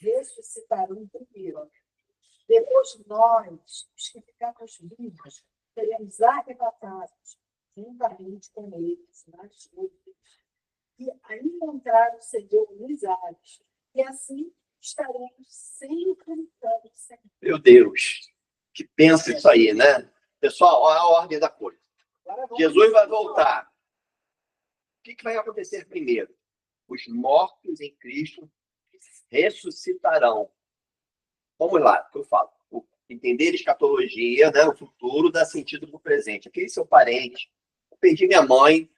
ressuscitarão primeiro. Depois nós, os que ficarmos vivos, seremos arrebatados juntamente com eles nas nuvens e a encontrar o Senhor nos ares. E assim estaremos sempre lutando, sempre. Meu Deus, que pensa isso aí, né? Pessoal, olha a ordem da coisa. Jesus vai voltar. O que vai acontecer primeiro? Os mortos em Cristo ressuscitarão. Vamos lá, o que eu falo. Entender escatologia, né? O futuro dá sentido para o presente. Aquele seu parente. Eu perdi minha mãe,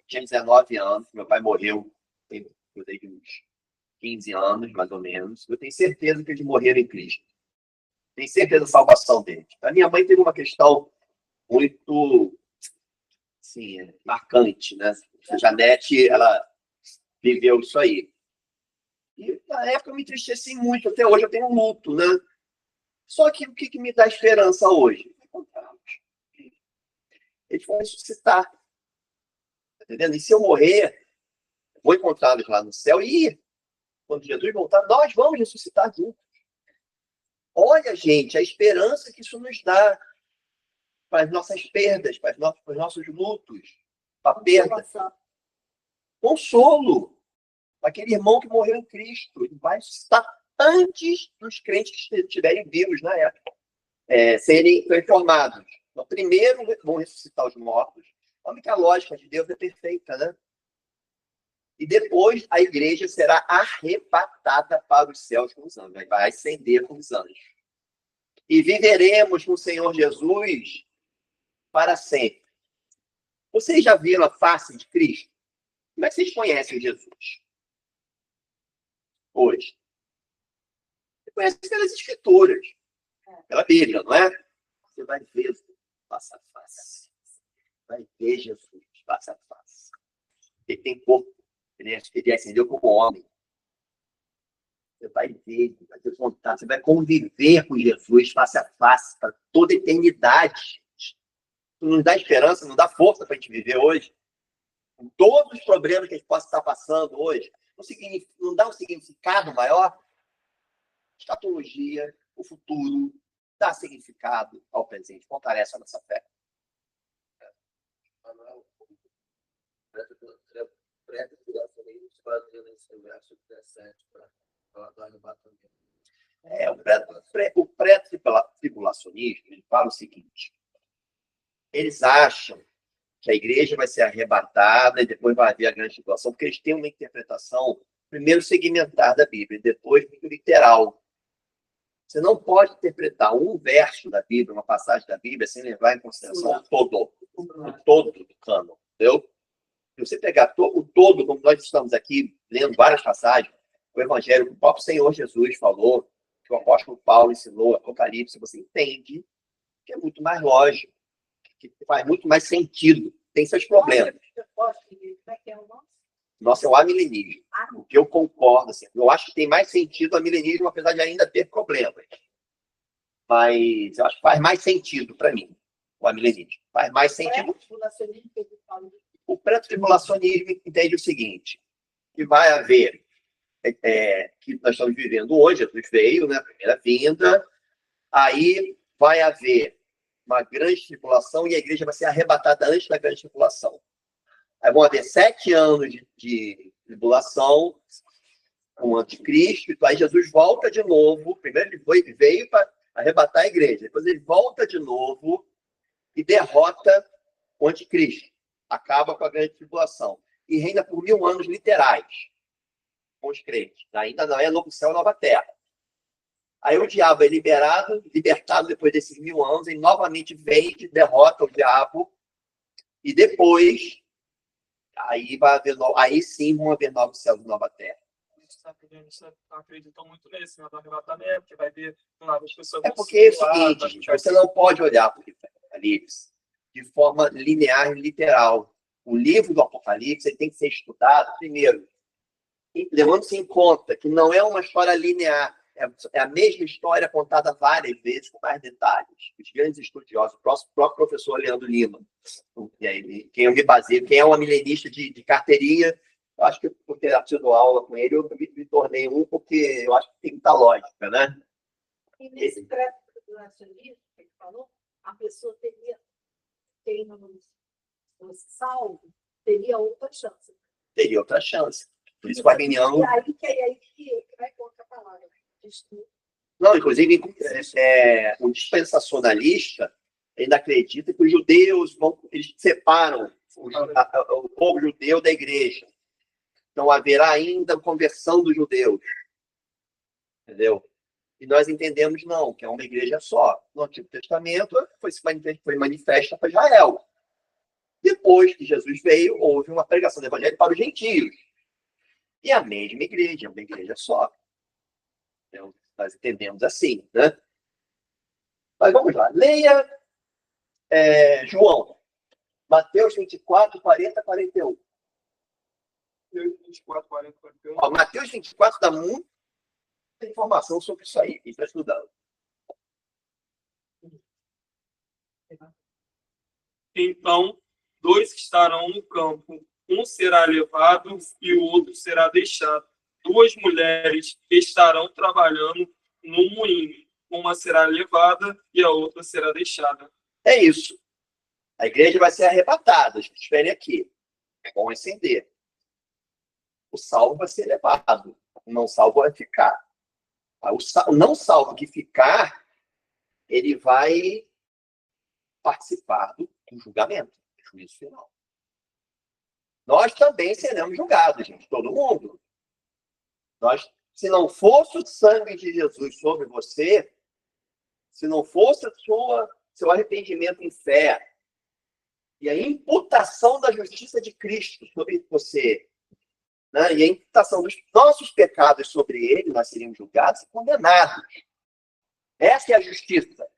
tinha 19 anos, meu pai morreu, eu dei uns 15 anos, mais ou menos. Eu tenho certeza que eles morreram em Cristo. Tenho certeza da salvação deles. A minha mãe teve uma questão muito, assim, marcante, né? A Janete, ela viveu isso aí. E na época eu me entristeci muito, até hoje eu tenho um luto, né? Só que o que me dá esperança hoje? Encontrá-los. Eles vão ressuscitar. Tá entendendo? E se eu morrer, vou encontrá-los lá no céu e quando Jesus voltar, nós vamos ressuscitar juntos. Olha, gente, a esperança que isso nos dá para as nossas perdas, para os nossos lutos, para a perda. Consolo. Aquele irmão que morreu em Cristo, ele vai ressuscitar antes dos crentes que estiverem vivos na época, serem informados. Então, primeiro vão ressuscitar os mortos. Olha que a lógica de Deus é perfeita, né? E depois a igreja será arrebatada para os céus com os anjos, vai ascender com os anjos. E viveremos com o Senhor Jesus para sempre. Vocês já viram a face de Cristo? Como é que vocês conhecem Jesus hoje? Você conhece pelas Escrituras, pela Bíblia, não é? Você vai ver face a face. Vai ver Jesus face a face. Ele tem corpo. Ele ascendeu como homem. Você vai ver, vai ter contato, você vai conviver com Jesus face a face para toda a eternidade. Isso nos dá esperança, nos dá força para a gente viver hoje. Com todos os problemas que a gente possa estar passando hoje, não dá um significado maior? Escatologia, o futuro, dá significado ao presente, fortalece a nossa fé. O pré-tribulacionismo, ele fala o seguinte: eles acham que a igreja vai ser arrebatada e depois vai haver a grande tribulação, porque eles têm uma interpretação, primeiro segmentar da Bíblia, e depois muito literal. Você não pode interpretar um verso da Bíblia, uma passagem da Bíblia, sem levar em consideração o todo do cânon, entendeu? Se você pegar o todo, como nós estamos aqui lendo várias passagens, o evangelho que o próprio Senhor Jesus falou, que o apóstolo Paulo ensinou, Apocalipse, você entende que é muito mais lógico, que faz muito mais sentido. Tem seus problemas. Nossa, é o amilenismo. O que eu concordo, assim, eu acho que tem mais sentido o amilenismo, apesar de ainda ter problemas. Mas eu acho que faz mais sentido para mim, o amilenismo. Faz mais sentido. O pré-tribulacionismo entende o seguinte, que vai haver, que nós estamos vivendo hoje, Jesus veio, né, a primeira vinda, aí vai haver uma grande tribulação e a igreja vai ser arrebatada antes da grande tribulação. Aí vão haver 7 anos de tribulação com o anticristo, e aí Jesus volta de novo. Primeiro ele veio para arrebatar a igreja, depois ele volta de novo e derrota o anticristo. Acaba com a grande tribulação. E reina por 1000 anos literais com os crentes. Ainda não é novo céu e nova terra. Aí o diabo é libertado depois desses 1000 anos, e novamente vem e derrota o diabo. E depois, aí sim vão haver novos céus e nova terra. Eles acreditam muito nesse, né, do arrebatamento, que vai ver as pessoas. É porque é o seguinte, gente, você não pode olhar para o Apocalipse de forma linear e literal. O livro do Apocalipse ele tem que ser estudado, primeiro, levando-se em conta que não é uma história linear, é a mesma história contada várias vezes, com mais detalhes. Os grandes estudiosos, o próprio professor Leandro Lima, quem eu me baseio, quem é um milenista de carteirinha, eu acho que por ter tido aula com ele, eu me tornei um, porque eu acho que tem muita lógica, né? E nesse pré-tribulacionismo que ele falou, a pessoa teria, fosse salvo, teria outra chance. Teria outra chance. Por isso, o arminiano... E aí que vai contra a palavra. Não, inclusive, o dispensacionalista ainda acredita que os judeus eles separam o povo judeu da igreja. Então, haverá ainda conversão dos judeus. Entendeu? E nós entendemos, não, que é uma igreja só. No Antigo Testamento, foi manifesta para Israel. Depois que Jesus veio, houve uma pregação do evangelho para os gentios. E a mesma igreja, uma igreja só. Então, nós entendemos assim, né? Mas vamos lá. Leia João. Mateus 24, 40, 41. Mateus 24, 40, 41. Ó, Mateus 24 dá muita informação sobre isso aí. A gente está estudando. Então, dois estarão no campo, um será levado e o outro será deixado. Duas mulheres estarão trabalhando no moinho, uma será levada e a outra será deixada. É isso. A igreja vai ser arrebatada. Esperem aqui. Vão acender. O salvo vai ser levado. O não salvo vai ficar. O não salvo que ficar, ele vai participar do julgamento, do juízo final. Nós também seremos julgados, gente, todo mundo. Se não fosse o sangue de Jesus sobre você, se não fosse seu arrependimento em fé e a imputação da justiça de Cristo sobre você, né, e a imputação dos nossos pecados sobre ele, nós seríamos julgados e condenados. Essa é a justiça.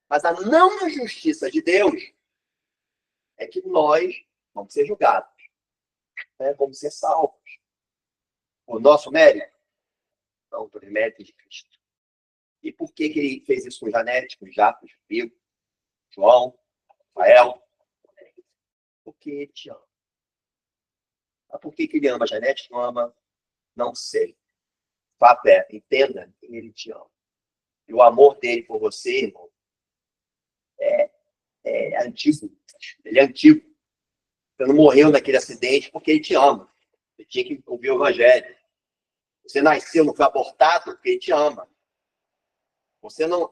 Mas a não justiça de Deus é que nós vamos ser julgados, né? Vamos ser salvos. O nosso mérito? Não, por mérito de Cristo. E por que ele fez isso com Janete, com Jacques, Vigo, João, Rafael? Porque ele te ama. Mas por que ele ama a Janete? Não ama? Não sei. Fato é, entenda que ele te ama. E o amor dele por você, irmão, é antigo. Ele é antigo. Você não morreu naquele acidente porque ele te ama. Você tinha que ouvir o evangelho. Você nasceu, não foi abortado porque ele te ama. Você não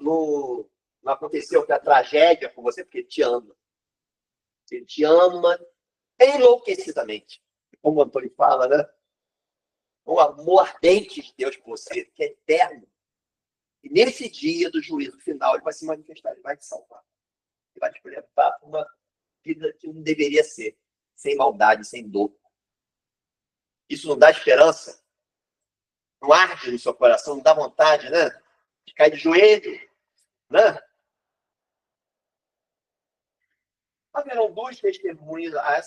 aconteceu a tragédia com você porque ele te ama. Ele te ama enlouquecidamente. Como o Antônio fala, né? O amor ardente de Deus por você, que é eterno. E nesse dia do juízo final, ele vai se manifestar, ele vai te salvar. Ele vai te levar para uma vida que não deveria ser, sem maldade, sem dor. Isso não dá esperança? Não arde no seu coração, não dá vontade, né? De cair de joelho, né? Haverão dois testemunhos a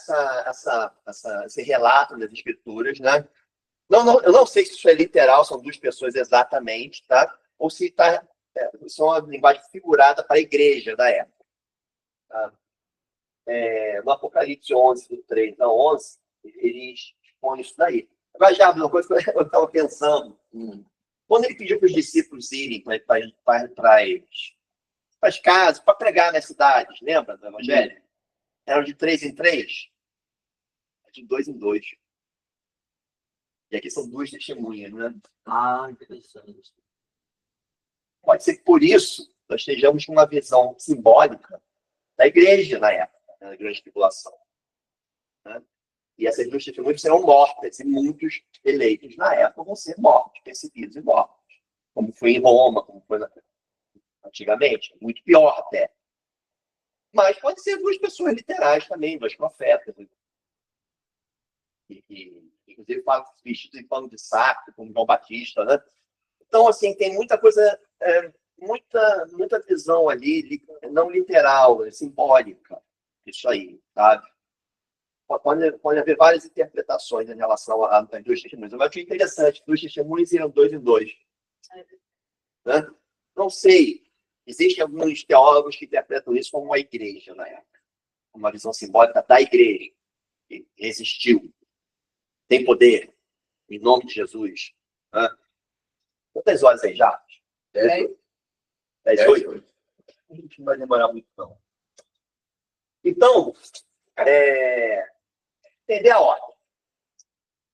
esse relato das Escrituras, né? Eu não sei se isso é literal, são duas pessoas exatamente, tá? Ou se são uma linguagem figurada para a igreja da época. Tá? No Apocalipse 11, do 3 a 11, eles expõem isso daí. Agora, já uma coisa que eu estava pensando. Quando ele pediu para os discípulos irem para as casas, para pregar nas cidades, lembra do Evangelho? Eram de 3 em 3? De 2 em 2. E aqui são duas testemunhas, né? Ah, interessante. Pode ser que por isso nós estejamos com uma visão simbólica da igreja na época, da grande tribulação. Né? E essas duas testemunhas serão mortas, e muitos eleitos na época vão ser mortos, perseguidos e mortos. Como foi em Roma, como foi antigamente. Muito pior até. Mas pode ser duas pessoas literais também, dois profetas. Inclusive, vestidos em pano de saco, como João Batista, né? Então, assim, tem muita coisa, muita visão ali, não literal, simbólica, isso aí, sabe? Pode haver várias interpretações em relação às duas testemunhas. Eu achei interessante, duas testemunhas eram 2 em 2. Né? Não sei. Existem alguns teólogos que interpretam isso como uma igreja na época. Uma visão simbólica da igreja, que resistiu. Tem poder, em nome de Jesus. Né? Quantas horas aí já? 10. 10, 8? A gente não vai demorar muito, não. Então, entender a ordem.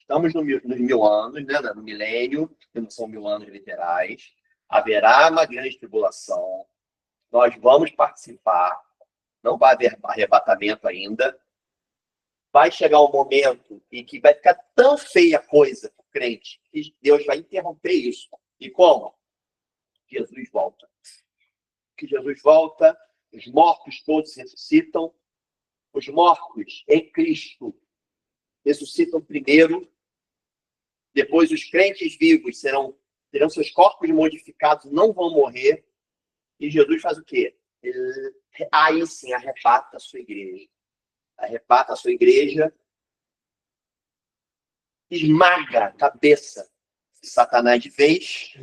Estamos nos 1000 anos, né? No milênio, que não são 1000 anos literais. Haverá uma grande tribulação. Nós vamos participar. Não vai haver arrebatamento ainda. Vai chegar um momento em que vai ficar tão feia a coisa para o crente que Deus vai interromper isso. E como? Jesus volta. Que Jesus volta, os mortos todos ressuscitam. Os mortos em Cristo ressuscitam primeiro. Depois os crentes vivos terão seus corpos modificados, não vão morrer. E Jesus faz o quê? Ele, aí sim, arrebata a sua igreja. Arrebata a sua igreja, esmaga a cabeça de Satanás de vez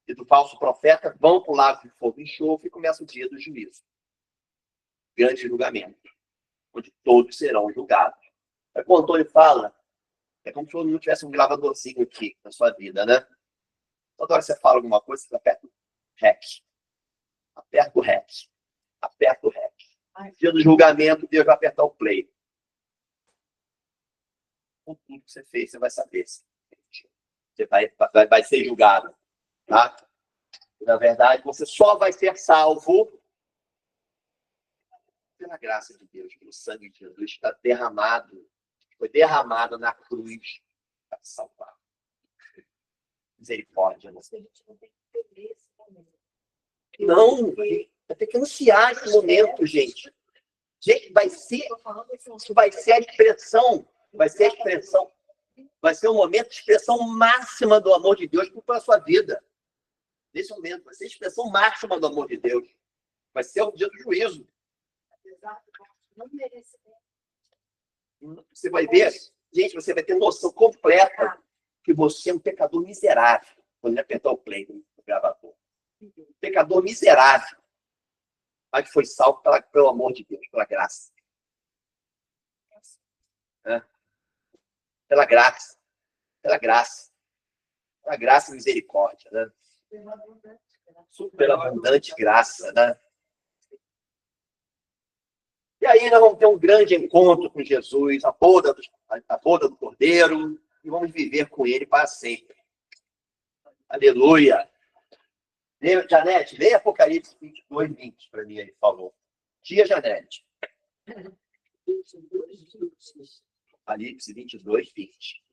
e do falso profeta, vão para o lago de fogo e enxofre e começa o dia do juízo. Grande julgamento, onde todos serão julgados. É quando o Antônio fala, é como se todo mundo tivesse um gravadorzinho aqui na sua vida, né? Toda hora que você fala alguma coisa, você aperta o REC. Aperta o REC. Aperta o REC. No dia do julgamento, Deus vai apertar o play. Com tudo que você fez, você vai saber. Você vai ser julgado. Tá? Na verdade, você só vai ser salvo pela graça de Deus, pelo sangue de Jesus que está derramado. Foi derramado na cruz para te salvar. Misericórdia. A gente não tem que perder esse momento. Não, vai ter que anunciar esse momento, gente. Gente, vai ser a expressão, vai ser um momento de expressão máxima do amor de Deus para a sua vida. Nesse momento, vai ser a expressão máxima do amor de Deus. Vai ser o dia do juízo. Você vai ver, gente, você vai ter noção completa que você é um pecador miserável quando ele apertar o play do gravador. Pecador miserável, mas que foi salvo pelo amor de Deus, pela graça. Pela graça. Pela graça. Pela graça e misericórdia, né? Super abundante graça, né? E aí nós vamos ter um grande encontro com Jesus, a boda do Cordeiro, e vamos viver com ele para sempre. Aleluia! Janete, leia Apocalipse 22, 20 para mim aí, por favor. Tia Janete. Apocalipse 22, 20.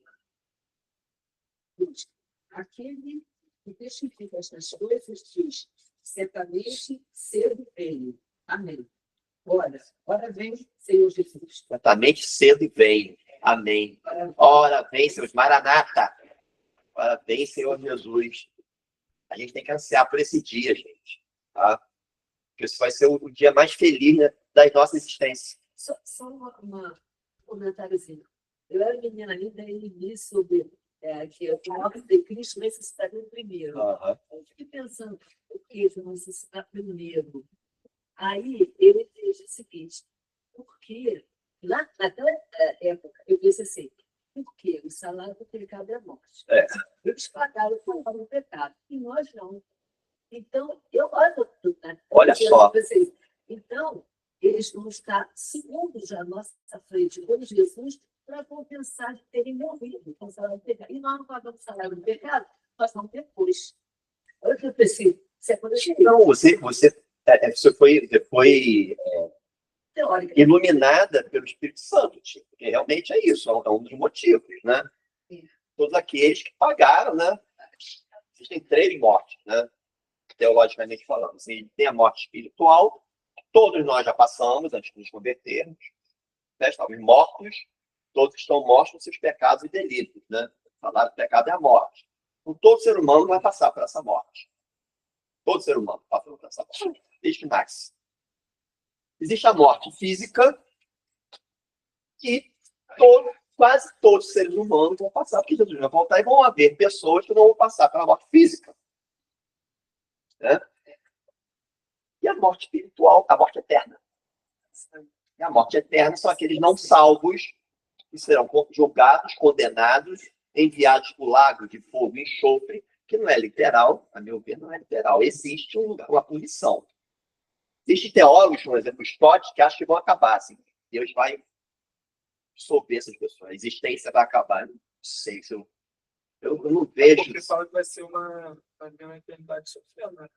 Aquele que testifica estas coisas diz: certamente cedo veio. Amém. Ora vem, Senhor Jesus. Certamente cedo vem. Amém. Ora vem, Senhor Maranata. Ora vem, Senhor Jesus. A gente tem que ansiar por esse dia, gente. Tá? Porque isso vai ser o dia mais feliz, né, da nossa existência. Só um comentáriozinho. Eu era menina ainda e li sobre que o morte de Cristo necessitaria primeiro. Eu fiquei pensando, o que eu necessitar primeiro? Aí ele diz o seguinte, porque lá naquela época, eu disse assim, porque o salário do pecado é a morte. Eles pagaram o pecado, e nós não. Então, olha só. Então, eles vão estar segundos à nossa frente, com Jesus, para compensar de terem morrido com o salário do pecado. E nós não pagamos o salário do pecado, nós vamos depois. Olha o que eu pensei. Não, você foi iluminada pelo Espírito Santo, porque realmente é isso, é um dos motivos, né? Todos aqueles que pagaram, né? Existem 3 mortes, né? Teologicamente falando. Assim, tem a morte espiritual, todos nós já passamos antes de nos convertermos, né? Estamos mortos, todos estão mortos nos seus pecados e delitos, né? Falar do pecado é a morte. Então, todo ser humano vai passar por essa morte. Todo ser humano passa por essa morte, desde que nasce. Existe a morte física e quase todos os seres humanos vão passar, porque Jesus vai voltar e vão haver pessoas que não vão passar pela morte física. Né? E a morte espiritual, a morte eterna. E a morte eterna são aqueles não salvos que serão julgados, condenados, enviados para o lago de fogo e enxofre que não é literal, a meu ver, não é literal. Existe uma punição. Existem teólogos, por exemplo, Stott, que acham que vão acabar, assim. Deus vai dissolver essas pessoas. A existência vai acabar. Não sei se eu não vejo. Porque fala que vai ser uma eternidade sofrendo, né?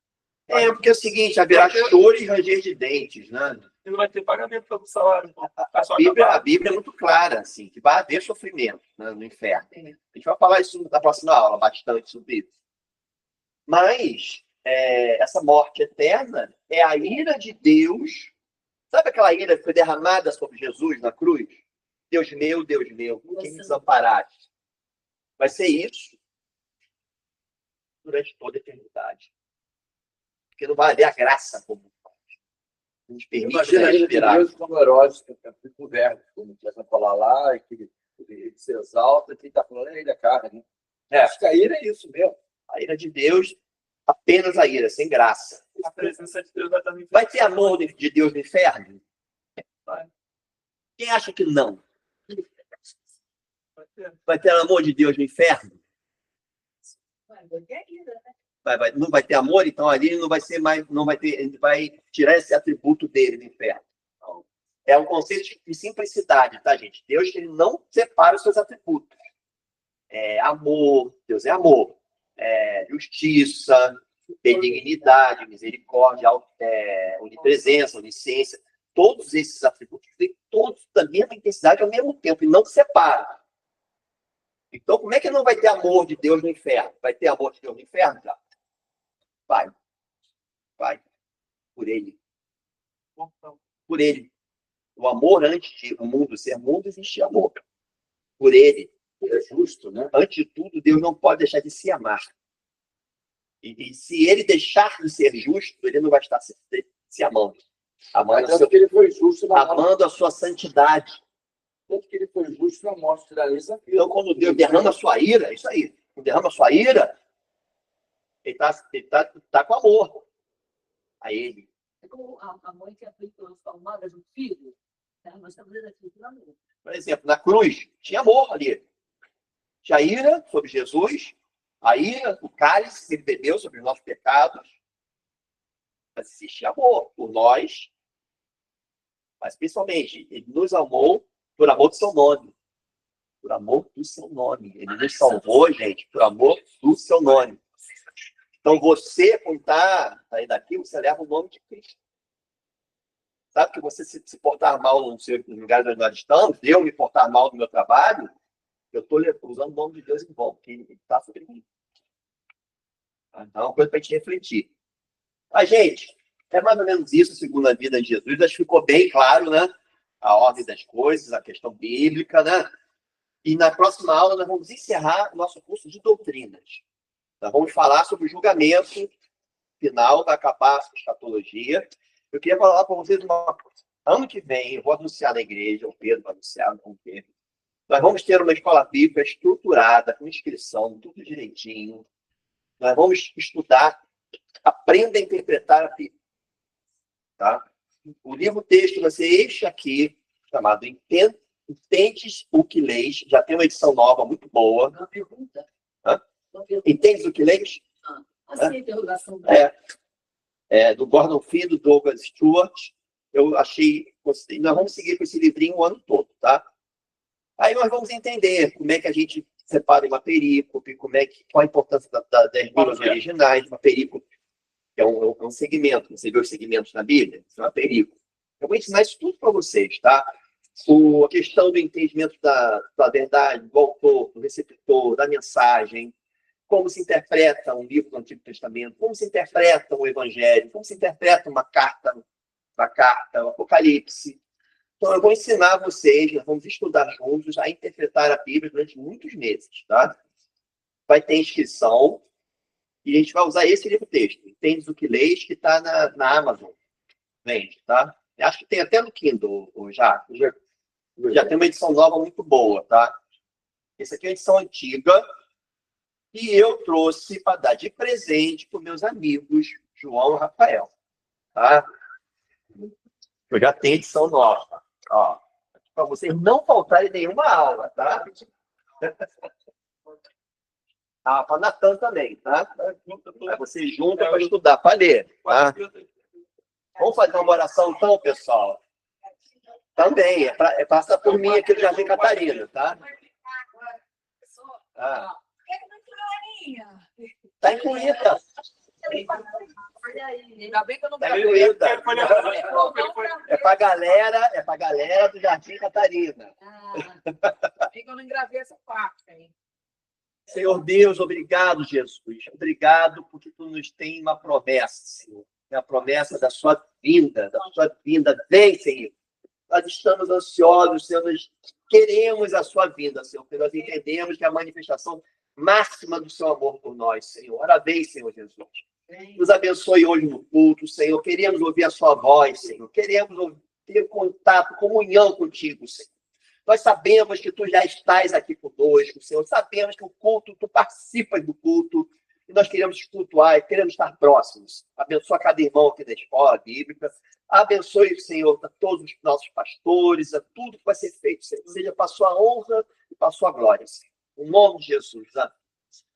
Porque é o seguinte, haverá choro e ranger de dentes, né? E não vai ter pagamento pelo salário. A Bíblia é muito clara, assim, que vai haver sofrimento, né, no inferno. A gente vai falar isso na próxima aula, bastante sobre isso. Mas essa morte eterna é a ira de Deus. Sabe aquela ira que foi derramada sobre Jesus na cruz? Deus meu, por que me desamparaste? Vai ser isso durante toda a eternidade. Porque não vai haver a graça como nos permite respirar. Deus como heróis, que governo, como começa a falar lá, e que ele se exalta, quem está falando é ele, a carne. Acho que a ira é isso mesmo. A ira de Deus, apenas a ira, sem graça. A presença de Deus vai estar no inferno. Vai ter amor de Deus no inferno? Quem acha que não? Vai ter amor de Deus no inferno? Não vai ter amor, então ali não vai ser mais, não vai ter, ele vai tirar esse atributo dele do inferno. Então, é um conceito de simplicidade, tá, gente? Deus, ele não separa os seus atributos. Amor, Deus é amor. Justiça, benignidade, misericórdia, onipresença, onisciência. Todos esses atributos têm todos da mesma intensidade ao mesmo tempo e não se separam. Então, como é que não vai ter amor de Deus no inferno? Vai ter amor de Deus no inferno? Já? Vai. Por ele. Por ele. O amor antes de o mundo ser mundo, existe amor. Por ele. É justo, né? Antes de tudo, Deus não pode deixar de se amar. E se ele deixar de ser justo, ele não vai estar se amando. Tanto que ele foi justo amando a sua santidade. Tanto que ele foi justo na morte da Lisa. Então, quando Deus derrama a sua ira, é isso aí. Quando derrama a sua ira, ele tá com amor a ele. É como a mãe que aplica as palmadas do filho. Tá? Nós estamos vendo aqui por amor. Por exemplo, na cruz, tinha amor ali. Tinha ira sobre Jesus, a ira, o cálice que ele bebeu sobre os nossos pecados. Mas existe amor por nós. Mas, principalmente, ele nos amou por amor do seu nome. Por amor do seu nome. Ele nos salvou, gente, por amor do seu nome. Então, você, quando está aí daqui, você leva o nome de Cristo. Sabe que você se portar mal no lugar onde nós estamos, eu me portar mal no meu trabalho, eu estou usando o nome de Deus em vão, porque ele está sobre mim. Então, é uma coisa para a gente refletir. Mas, gente, é mais ou menos isso, segundo a vida de Jesus. Acho que ficou bem claro, né? A ordem das coisas, a questão bíblica, né? E na próxima aula nós vamos encerrar o nosso curso de doutrinas. Nós vamos falar sobre o julgamento final, vai acabar a escatologia. Eu queria falar para vocês uma coisa. Ano que vem, eu vou anunciar na igreja, o Pedro vai anunciar, não o Pedro. Nós vamos ter uma escola bíblica estruturada, com inscrição, tudo direitinho. Nós vamos estudar, aprenda a interpretar a Bíblia. Tá? O livro-texto vai ser este aqui, chamado Entendes o que leis. Já tem uma edição nova, muito boa. Uma pergunta. Entendes o que leis? Assim, interrogação. Do Gordon Fee, do Douglas Stewart. Eu achei... Nós vamos seguir com esse livrinho o ano todo, tá? Aí nós vamos entender como é que a gente separa uma perícope, qual a importância das línguas originais, uma perícope, que é um segmento. Você vê os segmentos na Bíblia? Isso é uma perícope. Eu vou ensinar isso tudo para vocês, tá? A questão do entendimento da verdade, do autor, do receptor, da mensagem, como se interpreta um livro do Antigo Testamento, como se interpreta um Evangelho, como se interpreta uma carta, o Apocalipse. Então, eu vou ensinar vocês, nós vamos estudar juntos a interpretar a Bíblia durante muitos meses, tá? Vai ter inscrição e a gente vai usar esse livro-texto, Entendes o que leis, que está na Amazon. Vende, tá? Eu acho que tem até no Kindle, já tem uma edição nova muito boa, tá? Essa aqui é a edição antiga e eu trouxe para dar de presente para os meus amigos João e Rafael, tá? Eu já tenho edição nova, ó, para vocês não faltarem nenhuma aula, tá? Ah, para Natan também, tá? Aí você junta para estudar, para ler, tá? Vamos fazer uma oração então, pessoal? Também, passa por mim aqui do Jardim Catarina, tá? Ah. Tá incluída. Ainda bem que eu não Tá gravei. incluída. É pra galera do Jardim Catarina. Ainda bem que eu não gravei essa parte aí. Senhor Deus, obrigado, Jesus. Obrigado porque tu nos tem uma promessa, Senhor. É a promessa da sua vinda, da sua vinda. Vem, Senhor. Nós estamos ansiosos, Senhor. Nós queremos a sua vinda, Senhor. Porque nós entendemos que é a manifestação máxima do seu amor por nós, Senhor. Ora bem, Senhor Jesus. Nos abençoe hoje no culto, Senhor. Queremos ouvir a sua voz, Senhor. Queremos ter contato, comunhão contigo, Senhor. Nós sabemos que tu já estás aqui conosco, Senhor. Sabemos que o culto, tu participas do culto. E nós queremos cultuar e queremos estar próximos. Abençoa cada irmão aqui da escola bíblica. Abençoe, Senhor, a todos os nossos pastores, a tudo que vai ser feito, Senhor. Seja para a sua honra e para a sua glória, Senhor. Em nome de Jesus.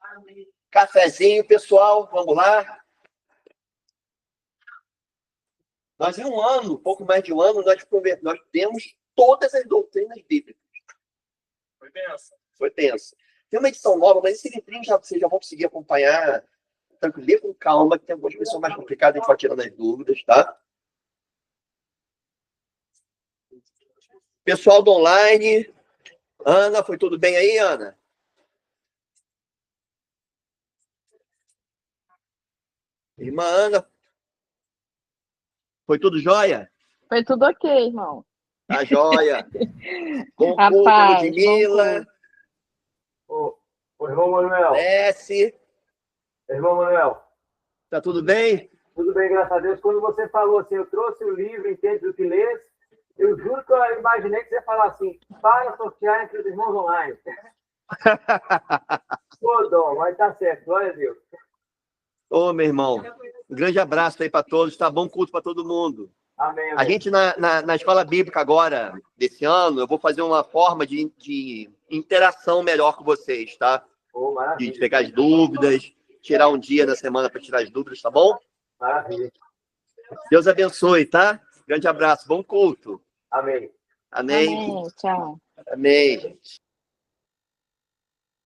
Amém. Cafezinho, pessoal. Vamos lá. Nós, em um ano, pouco mais de um ano, nós temos todas as doutrinas bíblicas. Foi benção. Foi tenso. Tem uma edição nova, mas esse livrinho vocês já vão conseguir acompanhar. Tranquilo, lê com calma, que tem algumas coisas mais complicadas, a gente vai tirando as dúvidas, tá? Pessoal do online. Ana, foi tudo bem aí, Ana? Irmã Ana, foi tudo jóia? Foi tudo ok, irmão. Tá jóia. Bom A culto, paz, Ludmila. Ô, irmão Manuel. Desce. Irmão Manuel. Tá tudo bem? Tudo bem, graças a Deus. Quando você falou assim, eu trouxe o livro, entende do que lês, eu juro que eu imaginei que você ia falar assim, para sortear entre os irmãos online. Ô, Dom, vai estar certo, glória a Deus. Ô, meu irmão, um grande abraço aí para todos, tá? Bom culto para todo mundo. Amém, amém. A gente, na escola bíblica agora, desse ano, eu vou fazer uma forma de interação melhor com vocês, tá? Oh, maravilha. De pegar as dúvidas, tirar um dia da semana para tirar as dúvidas, tá bom? Maravilha. Deus abençoe, tá? Grande abraço, bom culto. Amém. Amém. Amém. Tchau. Amém.